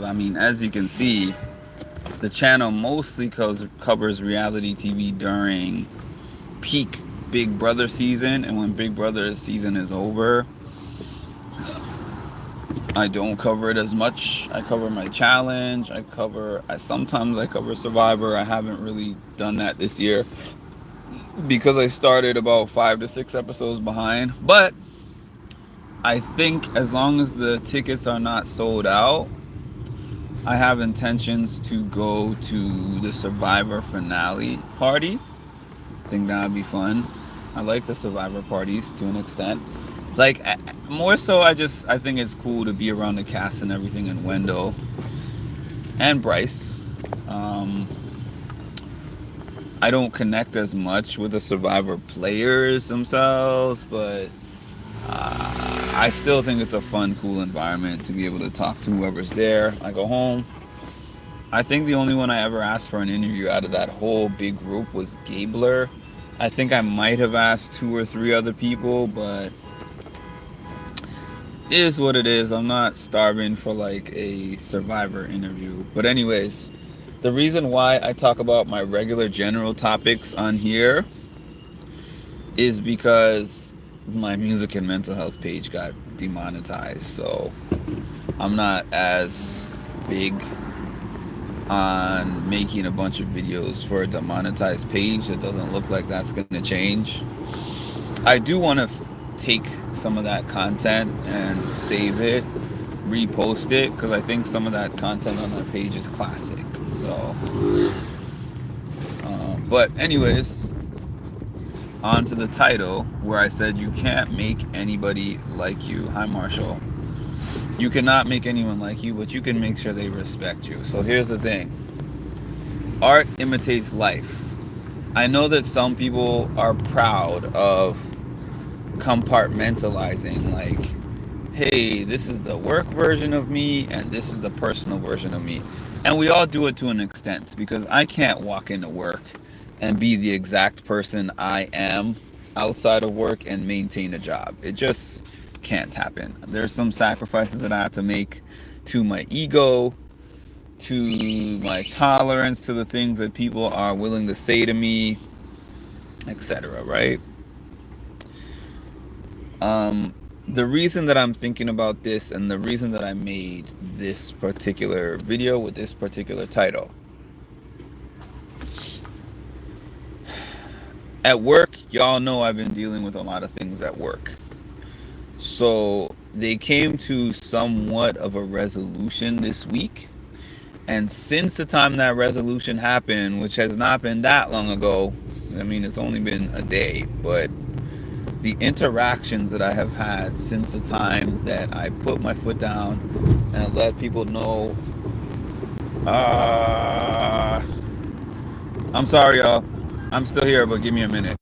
I mean, as you can see, the channel mostly covers reality TV during peak Big Brother season, and when Big Brother season is over, I don't cover it as much. I cover my challenge. I sometimes I cover Survivor. I haven't really done that this year because I started about 5 to 6 episodes behind. But I think as long as the tickets are not sold out, I have intentions to go to the Survivor finale party. I think that would be fun. I like the Survivor parties to an extent. Like more so, I think it's cool to be around the cast and everything, and Wendell and Bryce. Um, I don't connect as much with the Survivor players themselves, but I still think it's a fun, cool environment to be able to talk to whoever's there. I go home. I think the only one I ever asked for an interview out of that whole big group was Gabler. I think I might have asked 2 or 3 other people, but it is what it is. I'm not starving for like a Survivor interview. But anyways, the reason why I talk about my regular general topics on here is because my music and mental health page got demonetized. So I'm not as big on making a bunch of videos for a demonetized page. It doesn't look like that's going to change. I do want to take some of that content and save it, repost it, because I think some of that content on that page is classic. So, but anyways, on to the title where I said you can't make anybody like you. Hi, Marshall. You cannot make anyone like you, but you can make sure they respect you. So here's the thing: art imitates life. I know that some people are proud of compartmentalizing, like, hey, this is the work version of me and this is the personal version of me. And we all do it to an extent, because I can't walk into work and be the exact person I am outside of work and maintain a job. It just can't happen. There's some sacrifices that I have to make to my ego, to my tolerance, to the things that people are willing to say to me, etc. Right? Um, the reason that I'm thinking about this, and the reason that I made this particular video with this particular title, at work, y'all know I've been dealing with a lot of things at work. So they came to somewhat of a resolution this week. And since the time that resolution happened, which has not been that long ago, I mean, it's only been a day, but the interactions that I have had since the time that I put my foot down and let people know, uh, I'm sorry, y'all. I'm still here, but give me a minute.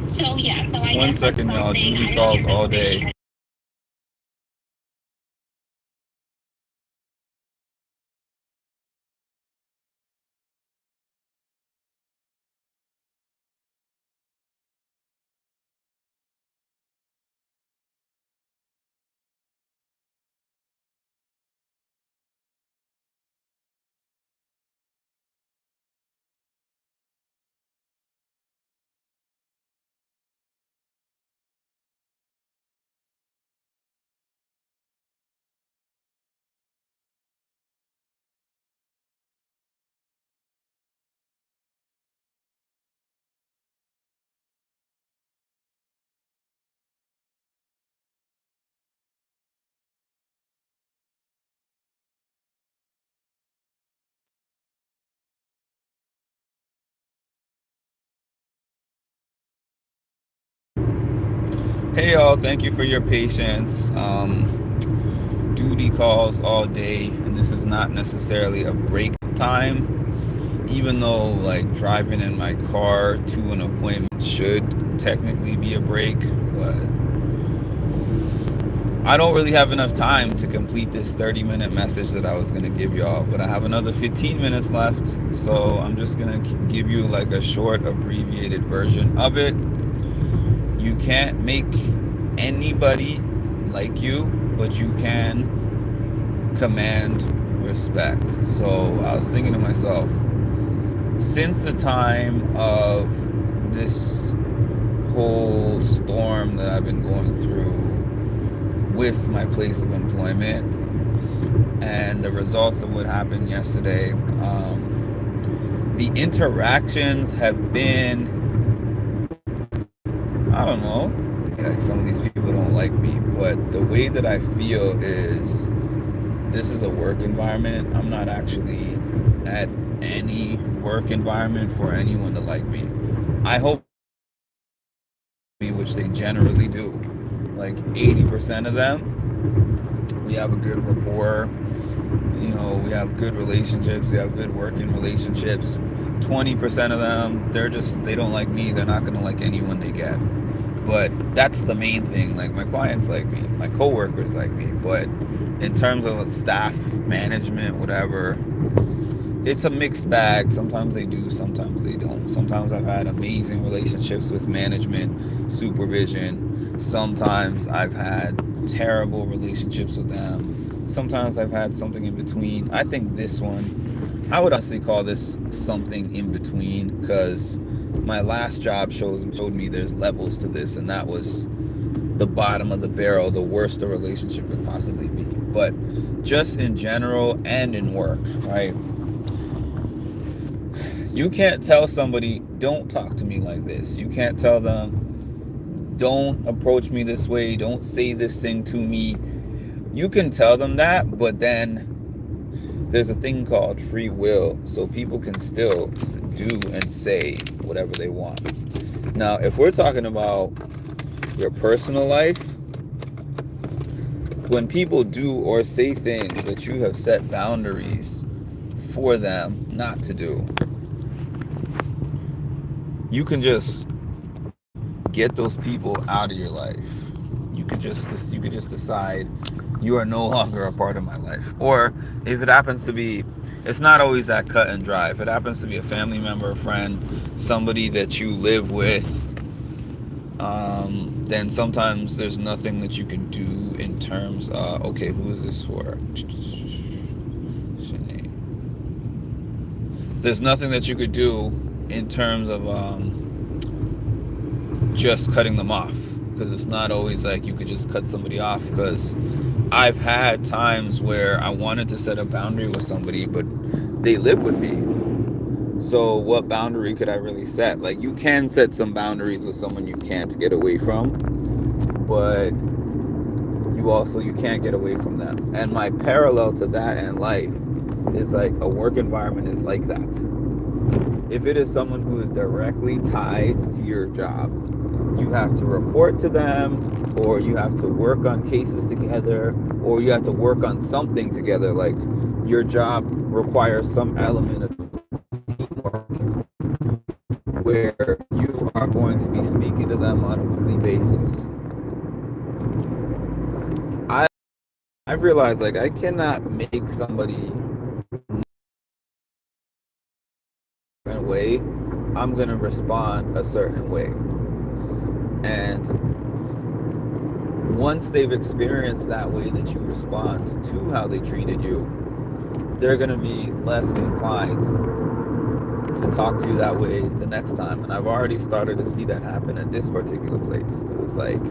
So yeah, so I One guess that's second, y'all. something. Duty I don't know calls if it's all me. day. Hey, y'all. Thank you for your patience. Duty calls all day, and this is not necessarily a break time, even though like driving in my car to an appointment should technically be a break, but I don't really have enough time to complete this 30-minute message that I was going to give y'all, but I have another 15 minutes left, so I'm just going to give you like a short abbreviated version of it. You can't make anybody like you, but you can command respect. So I was thinking to myself, since the time of this whole storm that I've been going through with my place of employment and the results of what happened yesterday, the interactions have been, I don't know, like some of these people don't like me, but the way that I feel is this is a work environment. I'm not actually at any work environment for anyone to like me. I hope me, which they generally do. Like 80% of them, we have a good rapport. We have good relationships. We have good working relationships. 20% of them, they don't like me. They're not going to like anyone they get. But that's the main thing. Like my clients like me, my coworkers like me. But in terms of staff management, whatever, it's a mixed bag. Sometimes they do, sometimes they don't. Sometimes I've had amazing relationships with management, supervision. Sometimes I've had terrible relationships with them. Sometimes I've had something in between. I think this one, I would honestly call this something in between, because my last job showed me there's levels to this, and that was the bottom of the barrel, the worst a relationship could possibly be. But just in general and in work, right? You can't tell somebody, don't talk to me like this. You can't tell them, don't approach me this way. Don't say this thing to me. You can tell them that, but then there's a thing called free will. So people can still do and say whatever they want. Now, if we're talking about your personal life, when people do or say things that you have set boundaries for them not to do, you can just get those people out of your life. You could just decide you are no longer a part of my life. Or if it happens to be, it's not always that cut and dry. If it happens to be a family member, a friend, somebody that you live with, then sometimes there's nothing that you can do in terms of, okay, who is this for? There's nothing that you could do in terms of just cutting them off, because it's not always like you could just cut somebody off, because I've had times where I wanted to set a boundary with somebody, but they live with me. So what boundary could I really set? Like, you can set some boundaries with someone you can't get away from, but you can't get away from them. And my parallel to that in life is like a work environment is like that. If it is someone who is directly tied to your job, you have to report to them, or you have to work on cases together, or you have to work on something together. Like, your job requires some element of teamwork, where you are going to be speaking to them on a weekly basis, I I've realized like I cannot make somebody a way. I'm gonna respond a certain way, and once they've experienced that way that you respond to how they treated you, they're gonna be less inclined to talk to you that way the next time. And I've already started to see that happen at this particular place. It's like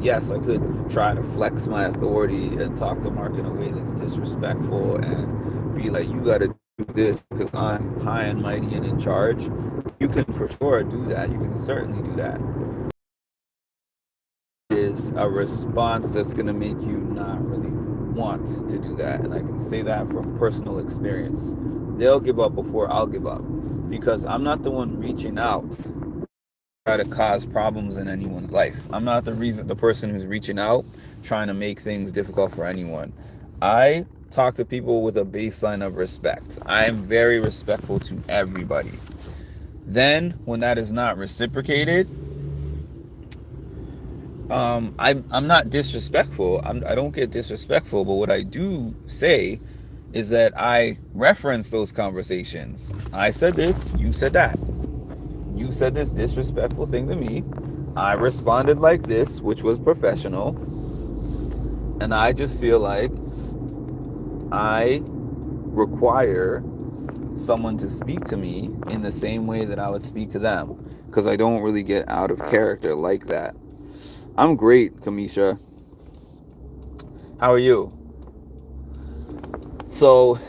yes, I could try to flex my authority and talk to Mark in a way that's disrespectful and be like, you got to do this because I'm high and mighty and in charge. You can for sure do that. You can certainly do that. Is a response that's going to make you not really want to do that. And I can say that from personal experience. They'll give up before I'll give up because I'm not the one reaching out to try to cause problems in anyone's life. I'm not the person who's reaching out trying to make things difficult for anyone. I talk to people with a baseline of respect. I am very respectful to everybody. Then when that is not reciprocated, I'm not disrespectful. I don't get disrespectful, but what I do say is that I reference those conversations. I said this, you said that. You said this disrespectful thing to me. I responded like this, which was professional. And I just feel like I require someone to speak to me in the same way that I would speak to them, because I don't really get out of character like that. I'm great, Kamisha. How are you? So,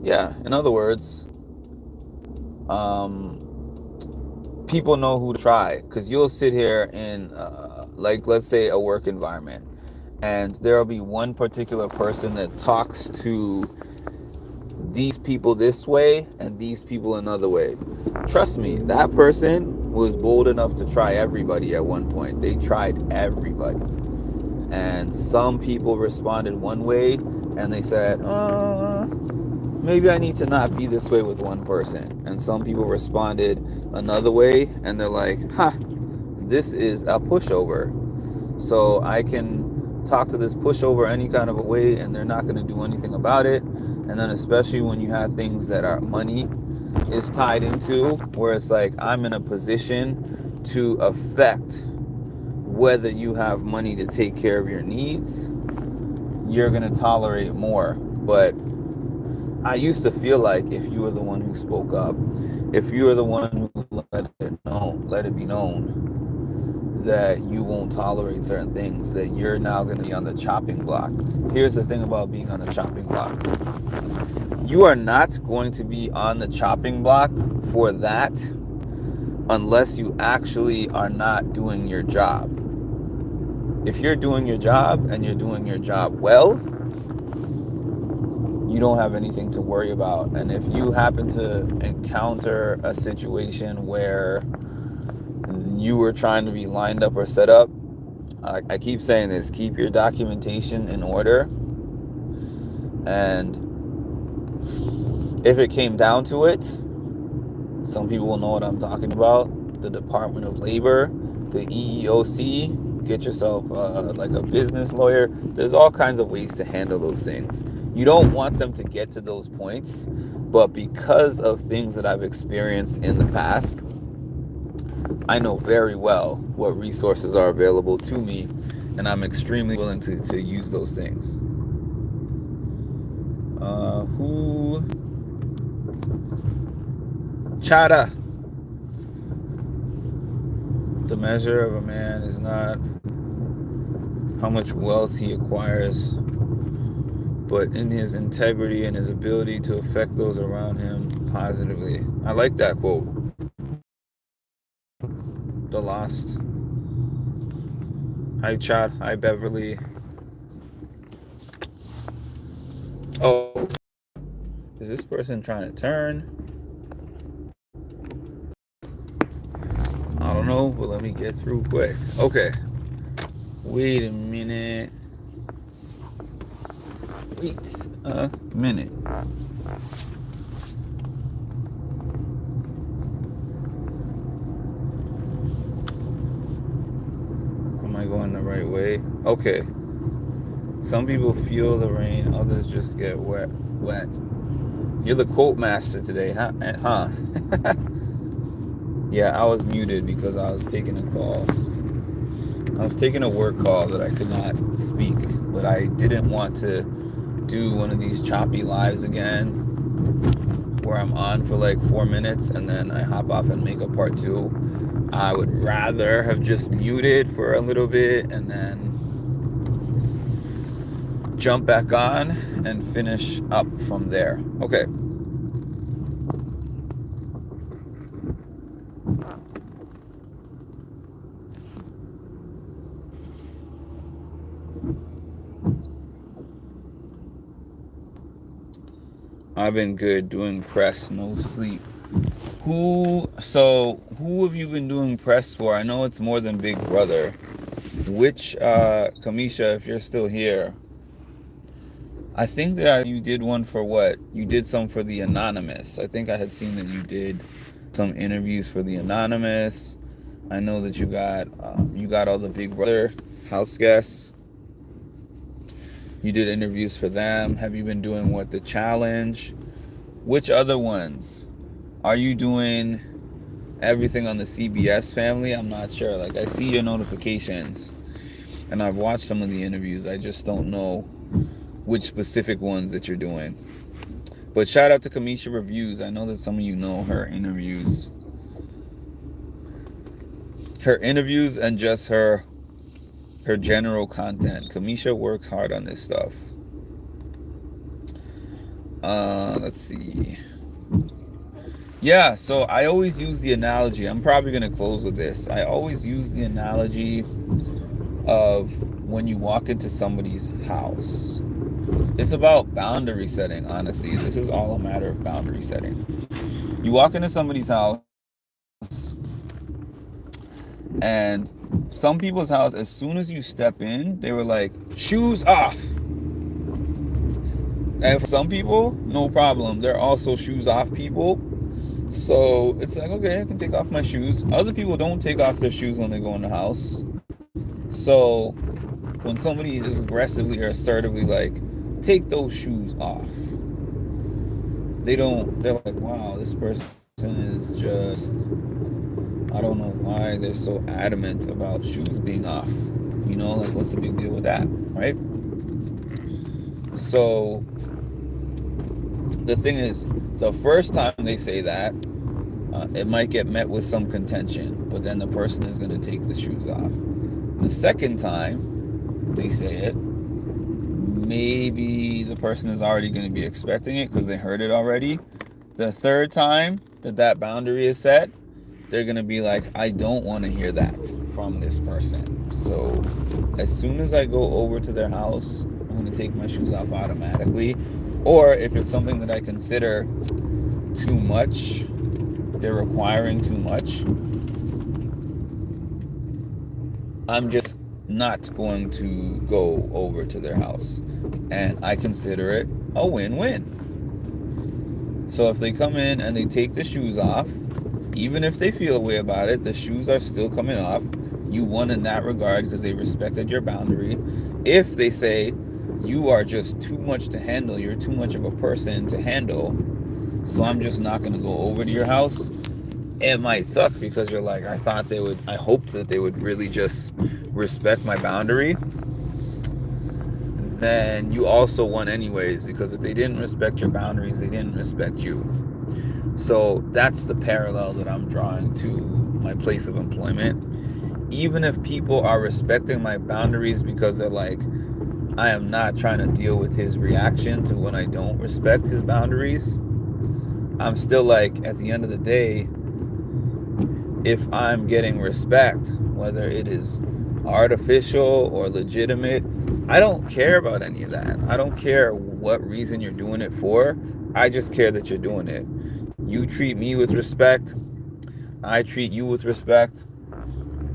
yeah, in other words, people know who to try, because you'll sit here in, like, let's say a work environment, and there'll be one particular person that talks to these people this way and these people another way. Trust me, that person was bold enough to try everybody at one point. They tried everybody. And some people responded one way and they said, maybe I need to not be this way with one person. And some people responded another way and they're like, this is a pushover. So I can talk to this pushover any kind of a way and they're not going to do anything about it. And then especially when you have things that are money is tied into, where it's like I'm in a position to affect whether you have money to take care of your needs, you're going to tolerate more. But I used to feel like if you were the one who spoke up, if you were the one who let it be known that you won't tolerate certain things, that you're now going to be on the chopping block. Here's the thing about being on the chopping block. You are not going to be on the chopping block for that unless you actually are not doing your job. If you're doing your job and you're doing your job well, you don't have anything to worry about. And if you happen to encounter a situation where you were trying to be lined up or set up, I keep saying this, keep your documentation in order. And if it came down to it, some people will know what I'm talking about. The Department of Labor, the EEOC, get yourself like a business lawyer. There's all kinds of ways to handle those things. You don't want them to get to those points, but because of things that I've experienced in the past, I know very well what resources are available to me, and I'm extremely willing to use those things. Chada. The measure of a man is not how much wealth he acquires, but in his integrity and his ability to affect those around him positively. I like that quote. The Lost. Hi, Chad. Hi, Beverly. Oh, is this person trying to turn? I don't know, but let me get through quick. Okay. Wait a minute. Wait a minute. going the right way. Okay. Some people feel the rain, others just get wet. Wet. You're the quote master today, huh? Yeah, I was muted because I was taking a call. I was taking a work call that I could not speak, but I didn't want to do one of these choppy lives again where I'm on for like 4 minutes and then I hop off and make a part two. I would rather have just muted for a little bit and then jump back on and finish up from there. Okay. I've been good doing press, no sleep. Who have you been doing press for? I know it's more than Big Brother. Which Kamisha, if you're still here, I think that you did one for what? You did some for the Anonymous. I think I had seen that you did some interviews for the Anonymous. I know that you got all the Big Brother house guests. You did interviews for them. Have you been doing what, the challenge? Which other ones? Are you doing everything on the CBS family? I'm not sure. Like, I see your notifications and I've watched some of the interviews. I just don't know which specific ones that you're doing. But shout out to Kamisha Reviews. I know that some of you know her interviews. Her interviews and just her general content. Kamisha works hard on this stuff. Let's see. Yeah, so I always use the analogy. I'm probably going to close with this. I always use the analogy of when you walk into somebody's house. It's about boundary setting, honestly. This is all a matter of boundary setting. You walk into somebody's house, and some people's house, as soon as you step in, they were like, shoes off. And for some people, no problem. They're also shoes off people. So it's like, okay, I can take off my shoes. Other people don't take off their shoes when they go in the house. So when somebody is aggressively or assertively like, take those shoes off, they're like, wow, this person is just, I don't know why they're so adamant about shoes being off. You know, like, what's the big deal with that, right? So the thing is, the first time they say that, it might get met with some contention, but then the person is going to take the shoes off. The second time they say it, maybe the person is already going to be expecting it because they heard it already. The third time that boundary is set, they're going to be like, I don't want to hear that from this person. So as soon as I go over to their house, I'm going to take my shoes off automatically. Or if it's something that I consider too much, they're requiring too much, I'm just not going to go over to their house. And I consider it a win-win. So if they come in and they take the shoes off, even if they feel a way about it, the shoes are still coming off. You won in that regard because they respected your boundary. If they say, you are just too much to handle, you're too much of a person to handle, so I'm just not going to go over to your house, it might suck because you're like, I hoped that they would really just respect my boundary. Then you also won anyways, because if they didn't respect your boundaries, they didn't respect you. So that's the parallel that I'm drawing to my place of employment. Even if people are respecting my boundaries because they're like, I am not trying to deal with his reaction to when I don't respect his boundaries, I'm still like, at the end of the day, if I'm getting respect, whether it is artificial or legitimate, I don't care about any of that. I don't care what reason you're doing it for. I just care that you're doing it. You treat me with respect, I treat you with respect,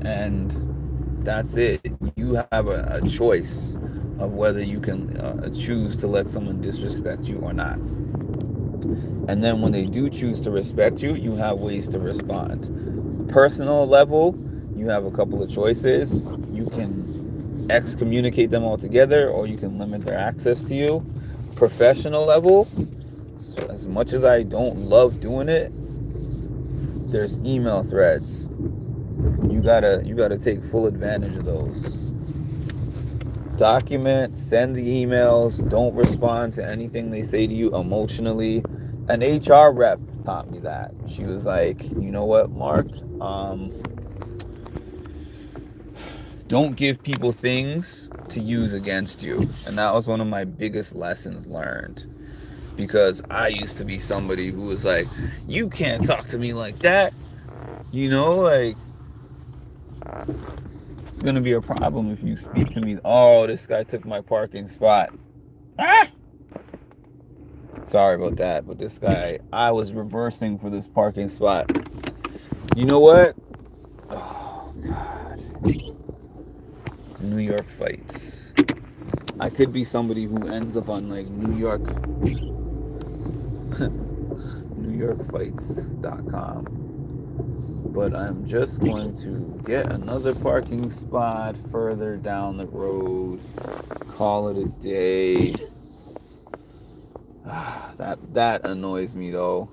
and that's it. You have a choice of whether you can choose to let someone disrespect you or not. And then when they do choose to respect you, you have ways to respond. Personal level, you you have a couple of choices. You can excommunicate them altogether, or you can limit their access to you. Professional level, so as much as I don't love doing it, there's email threads. You gotta take full advantage of those. Document, send the emails, don't respond to anything they say to you emotionally. An HR rep taught me that. She was like, you know what, Mark? Don't give people things to use against you. And that was one of my biggest lessons learned. Because I used to be somebody who was like, you can't talk to me like that. You know, like, it's going to be a problem if you speak to me. Oh, this guy took my parking spot. Ah! Sorry about that, but this guy, I was reversing for this parking spot. You know what? Oh, God. New York fights. I could be somebody who ends up on like NewYorkFights.com. But I'm just going to get another parking spot further down the road. Call it a day. That annoys me though.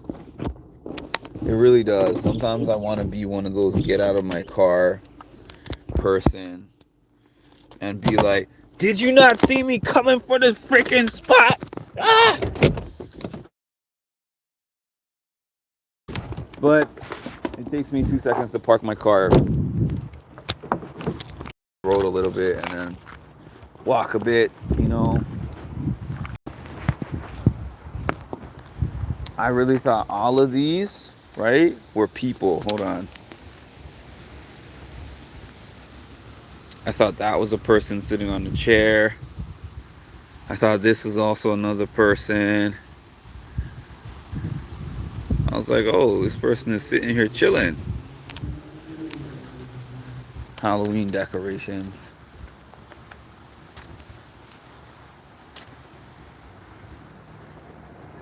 It really does. Sometimes I want to be one of those get out of my car person and be like, did you not see me coming for this freaking spot? Ah! But it takes me 2 seconds to park my car, road a little bit, and then walk a bit, you know. I really thought all of these, right, were people. Hold on. I thought that was a person sitting on the chair. I thought this was also another person. I was like, oh, this person is sitting here chilling. Halloween decorations.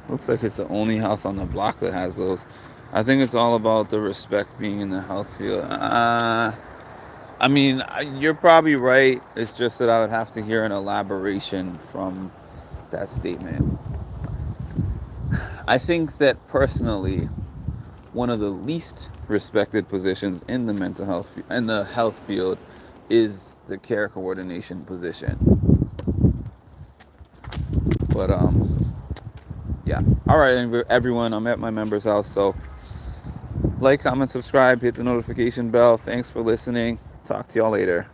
Looks like it's the only house on the block that has those. I think it's all about the respect being in the health field. I mean, you're probably right. It's just that I would have to hear an elaboration from that statement. I think that personally, one of the least respected positions in the mental health in the health field is the care coordination position. But yeah. All right, everyone. I'm at my member's house, so like, comment, subscribe, hit the notification bell. Thanks for listening. Talk to y'all later.